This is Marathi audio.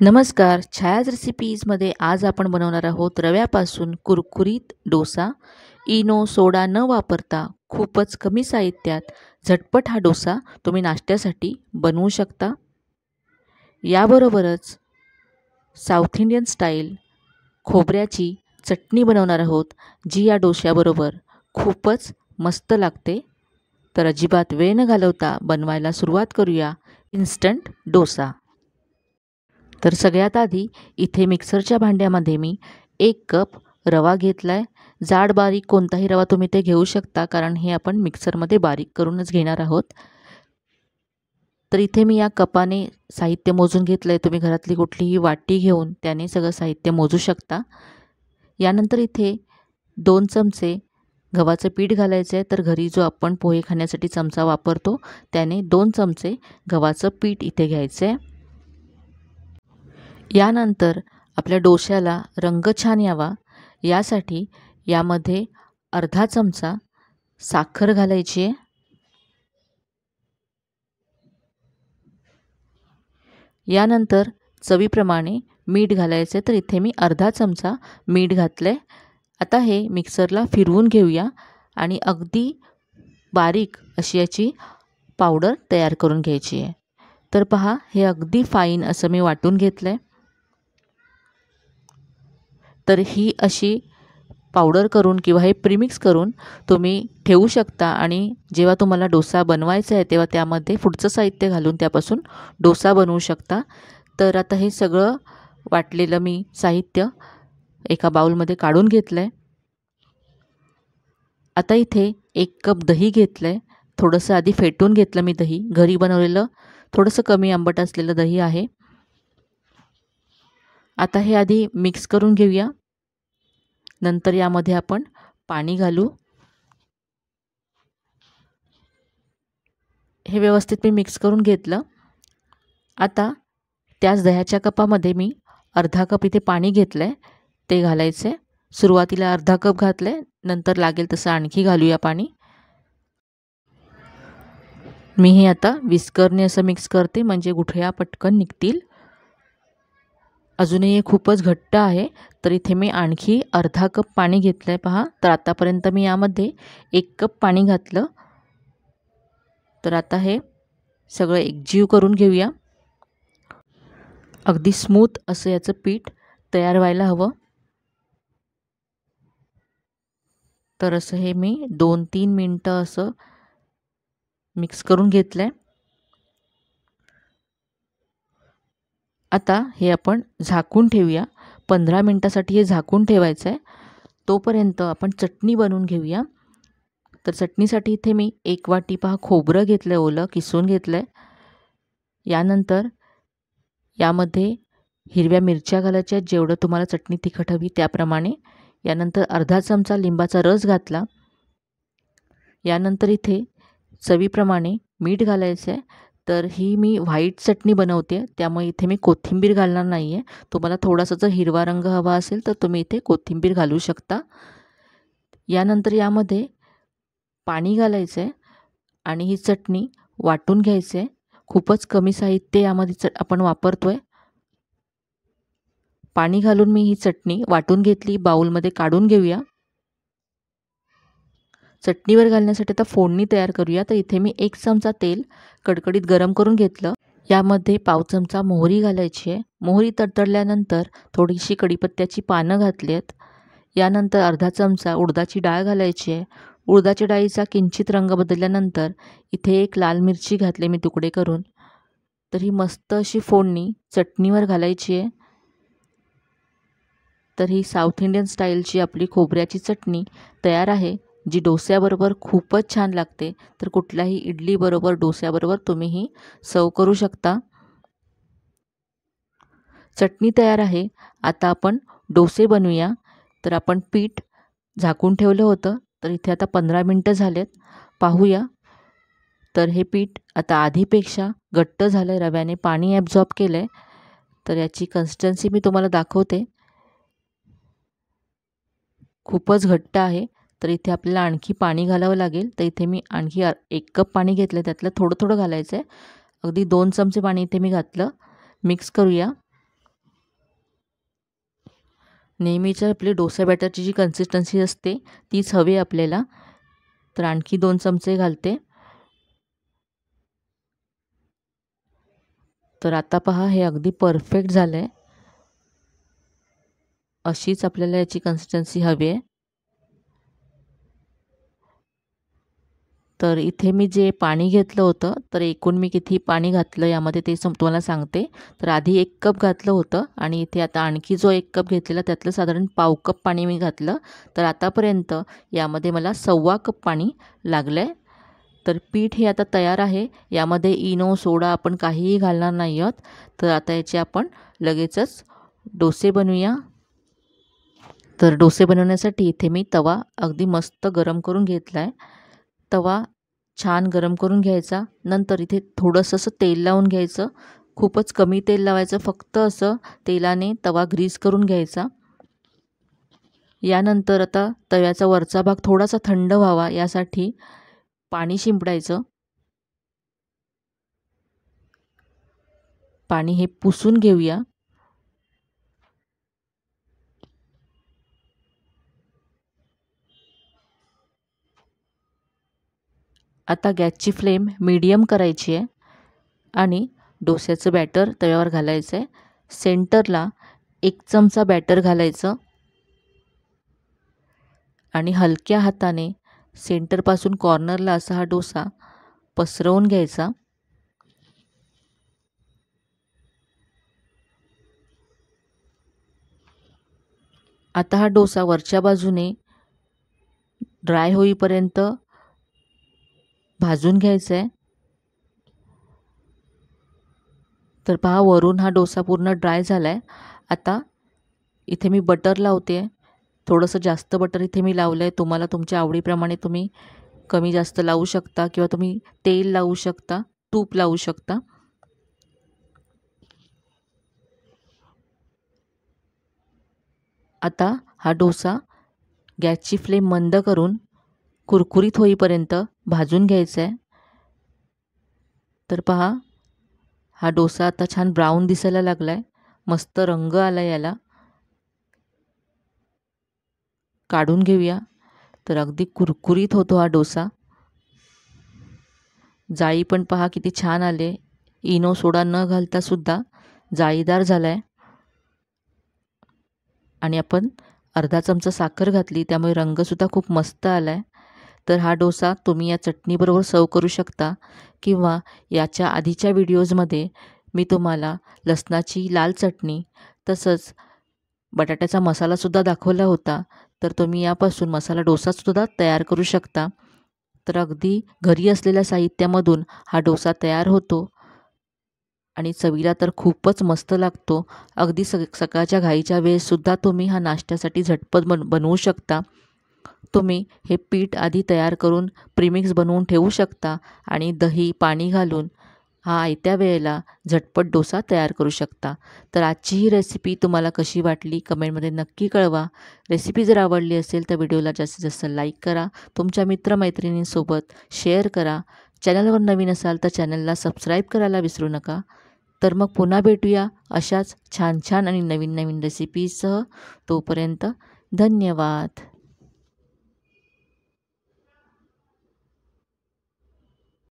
नमस्कार. छायाज रेसिपीजमध्ये आज आपण बनवणार आहोत रव्यापासून कुरकुरीत डोसा. इनो, सोडा न वापरता खूपच कमी साहित्यात झटपट हा डोसा तुम्ही नाश्त्यासाठी बनवू शकता. याबरोबरच साऊथ इंडियन स्टाईल खोबऱ्याची चटणी बनवणार आहोत, जी या डोश्याबरोबर खूपच मस्त लागते. तर अजिबात वेळ न घालवता बनवायला सुरुवात करूया इन्स्टंट डोसा. तर सगळ्यात आधी इथे मिक्सरच्या भांड्यामध्ये मी 1 कप रवा घेतला आहे. जाड बारीक कोणताही रवा तुम्ही ते घेऊ शकता, कारण हे आपण मिक्सरमध्ये बारीक करूनच घेणार आहोत. तर इथे मी या कपाने साहित्य मोजून घेतलं आहे. तुम्ही घरातली कुठलीही वाटी घेऊन त्याने सगळं साहित्य मोजू शकता. यानंतर इथे 2 चमचे गव्हाचं पीठ घालायचं आहे. तर घरी जो आपण पोहे खाण्यासाठी चमचा वापरतो त्याने 2 चमचे गव्हाचं पीठ इथे घ्यायचं आहे. यानंतर आपल्या डोश्याला रंग छान यावा यासाठी यामध्ये अर्धा चमचा साखर घालायची आहे. यानंतर चवीप्रमाणे मीठ घालायचे. तर इथे मी अर्धा चमचा मीठ घातले. आता हे मिक्सरला फिरवून घेऊया आणि अगदी बारीक अशी याची पावडर तयार करून घ्यायची आहे. तर पहा, हे अगदी फाईन असं मी वाटून घेतलं आहे. तर ही अशी पावडर करून किंवा हे प्रीमिक्स करून तुम्ही ठेवू शकता आणि जेव्हा तुम्हाला डोसा बनवायचा आहे तेव्हा त्यामध्ये पुढचं साहित्य घालून त्यापासून डोसा बनवू शकता. तर आता हे सगळं वाटलेलं मी साहित्य एका बाउलमध्ये काढून घेतलं आहे. आता इथे 1 कप दही घेतलं आहे. थोडंसं आधी फेटून घेतलं मी दही. घरी बनवलेलं थोडंसं कमी आंबट असलेलं दही आहे. आता हे आधी मिक्स करून घेऊया. नंतर यामध्ये आपण पाणी घालू. हे व्यवस्थित मी मिक्स करून घेतलं. आता त्याच दह्याच्या कपामध्ये मी अर्धा कप इथे पाणी घेतलं आहे, ते घालायचं आहे. सुरुवातीला अर्धा कप घातलं आहे, नंतर लागेल तसं आणखी घालूया पाणी. मी हे आता विस्करने असं मिक्स करते, म्हणजे गुठळ्या पटकन निघतील. अजूनही हे खूपच घट्ट आहे, तर इथे मी आणखी अर्धा कप पाणी घेतलं आहे. पहा, तर आतापर्यंत मी यामध्ये 1 कप पाणी घातलं. तर आता हे सगळं एकजीव करून घेऊया. अगदी स्मूथ असं याचं पीठ तयार व्हायला हवं. तर असं हे मी 2-3 मिनटं असं मिक्स करून घेतलं आहे. आता हे आपण झाकून ठेवूया. 15 मिनटासाठी हे झाकून ठेवायचं आहे. तोपर्यंत आपण चटणी बनवून घेऊया. तर चटणीसाठी इथे मी 1 वाटी पहा खोबरं घेतलं आहे, ओलं किसून घेतलं आहे. यानंतर यामध्ये हिरव्या मिरच्या घालायच्या, जेवढं तुम्हाला चटणी तिखट हवी त्याप्रमाणे. यानंतर अर्धा चमचा लिंबाचा रस घातला. यानंतर इथे चवीप्रमाणे मीठ घालायचं आहे. तर ही मी व्हाईट चटणी बनवते, त्यामुळे इथे मी कोथिंबीर घालणार नाही आहे. तुम्हाला थोडासा जर हिरवा रंग हवा असेल तर तुम्ही इथे कोथिंबीर घालू शकता. यानंतर यामध्ये पाणी घालायचं आहे आणि ही चटणी वाटून घ्यायचं आहे. खूपच कमी साहित्य यामध्ये आपण वापरतो आहे. पाणी घालून मी ही चटणी वाटून घेतली. बाउलमध्ये काढून घेऊया. चटणीवर घालण्यासाठी आता फोडणी तयार करूया. तर इथे मी 1 चमचा तेल कडकडीत गरम करून घेतलं. यामध्ये पाव चमचा मोहरी घालायची आहे. मोहरी तडतडल्यानंतर थोडीशी कढीपत्त्याची पानं घातली आहेत. यानंतर अर्धा चमचा उडदाची डाळ घालायची आहे. उडदाच्या डाळीचा किंचित रंग बदलल्यानंतर इथे 1 लाल मिरची घातली मी तुकडे करून. तर ही मस्त अशी फोडणी चटणीवर घालायची आहे. तर ही साऊथ इंडियन स्टाईलची आपली खोबऱ्याची चटणी तयार आहे, जी डोस्याबरोबर खूपच छान लागते. तर कुठल्याही इडलीबरोबर, डोस्याबरोबर तुम्ही ही सर्व करू शकता. चटणी तयार आहे. आता आपण डोसे बनवूया. तर आपण पीठ झाकून ठेवलं होतं, तर इथे आता 15 मिनटं झालेत. पाहूया. तर हे पीठ आता आधीपेक्षा घट्ट झालं आहे. रव्याने पाणी ॲब्झॉर्ब केलं आहे. तर याची कन्सिस्टन्सी मी तुम्हाला दाखवते. खूपच घट्ट आहे. तर इथे आपल्याला आणखी पाणी घालावं लागेल. तर इथे मी आणखी 1 कप पाणी घेतलं, त्यातलं थोडं थोडं घालायचं आहे. अगदी 2 चमचे पाणी इथे मी घातलं. मिक्स करूया. नेहमीच्या आपली डोसा बॅटरची जी कन्सिस्टन्सी असते तीच हवी आपल्याला. तर आणखी 2 चमचे घालते. तर आता पहा हे अगदी परफेक्ट झालं आहे. अशीच आपल्याला याची कन्सिस्टन्सी हवी आहे. तर इथे मी जे पाणी घेतलं होतं, तर एकूण मी किती पाणी घातलं यामध्ये ते तुम्हाला सांगते. तर आधी 1 कप घातलं होतं आणि इथे आता आणखी जो 1 कप घेतलेला त्यातलं साधारण पाव कप पाणी मी घातलं. तर आतापर्यंत यामध्ये मला 1.25 कप पाणी लागलं आहे. तर पीठ हे आता तयार आहे. यामध्ये इनो, सोडा आपण काहीही घालणार नाही आहोत. तर आता याचे आपण लगेचच डोसे बनवूया. तर डोसे बनवण्यासाठी इथे मी तवा अगदी मस्त गरम करून घेतला आहे. तवा छान गरम करून घ्यायचा. नंतर इथे थोडंसं असं तेल लावून घ्यायचं. खूपच कमी तेल लावायचं, फक्त असं तेलाने तवा ग्रीस करून घ्यायचा. यानंतर आता तव्याचा वरचा भाग थोडासा थंड व्हावा यासाठी पाणी शिंपडायचं. पाणी हे पुसून घेऊया. आता गॅसची फ्लेम मीडियम करायची आहे आणि डोस्याचं बॅटर तव्यावर घालायचं आहे. सेंटरला 1 चमचा बॅटर घालायचं आणि हलक्या हाताने सेंटरपासून कॉर्नरला असा हा डोसा पसरवून घ्यायचा. आता हा डोसा वरच्या बाजूने ड्राय होईपर्यंत भाजून घ्यायचा आहे. तर पहा वरून हा डोसा पूर्ण ड्राय झाला आहे. आता इथे मी बटर लावते आहे. थोडंसं जास्त बटर इथे मी लावलं आहे. तुम्हाला तुमच्या आवडीप्रमाणे तुम्ही कमी जास्त लावू शकता किंवा तुम्ही तेल लावू शकता, तूप लावू शकता. आता हा डोसा गॅसची फ्लेम मंद करून कुरकुरीत होईपर्यंत भाजून घ्यायचा आहे. तर पहा हा डोसा आता छान ब्राऊन दिसायला लागला आहे. मस्त रंग आला याला. काढून घेऊया. तर अगदी कुरकुरीत होतो हा डोसा. जाळी पण पहा किती छान आले. इनो, सोडा न घालता सुद्धा जाळीदार झाला आहे. आणि आपण अर्धा चमचा साखर घातली त्यामुळे रंगसुद्धा खूप मस्त आला आहे. तर हा डोसा तुम्ही या चटणीबरोबर सर्व करू शकता किंवा याच्या आधीच्या व्हिडिओजमध्ये मी तुम्हाला लसणाची लाल चटणी तसंच बटाट्याचा मसालासुद्धा दाखवला होता. तर तुम्ही यापासून मसाला डोसासुद्धा तयार करू शकता. तर अगदी घरी असलेल्या साहित्यामधून हा डोसा तयार होतो आणि चवीला तर खूपच मस्त लागतो. अगदी सकाळच्या घाईच्या वेळेससुद्धा तुम्ही हा नाश्त्यासाठी झटपट बनवू शकता. तुम्ही हे पीठ आधी तयार करून प्रीमिक्स बनवून ठेवू शकता आणि दही, पाणी घालून हा आयत्या वेळेला झटपट डोसा तयार करू शकता. तर आजची ही रेसिपी तुम्हाला कशी वाटली कमेंटमध्ये नक्की कळवा. रेसिपी जर आवडली असेल तर व्हिडिओला जास्तीत जास्त लाईक करा. तुमच्या मित्रमैत्रिणींसोबत शेअर करा. चॅनलवर नवीन असाल तर चॅनलला सबस्क्राईब करायला विसरू नका. तर मग पुन्हा भेटूया अशाच छान छान आणि नवीन नवीन रेसिपीसह. तोपर्यंत धन्यवाद.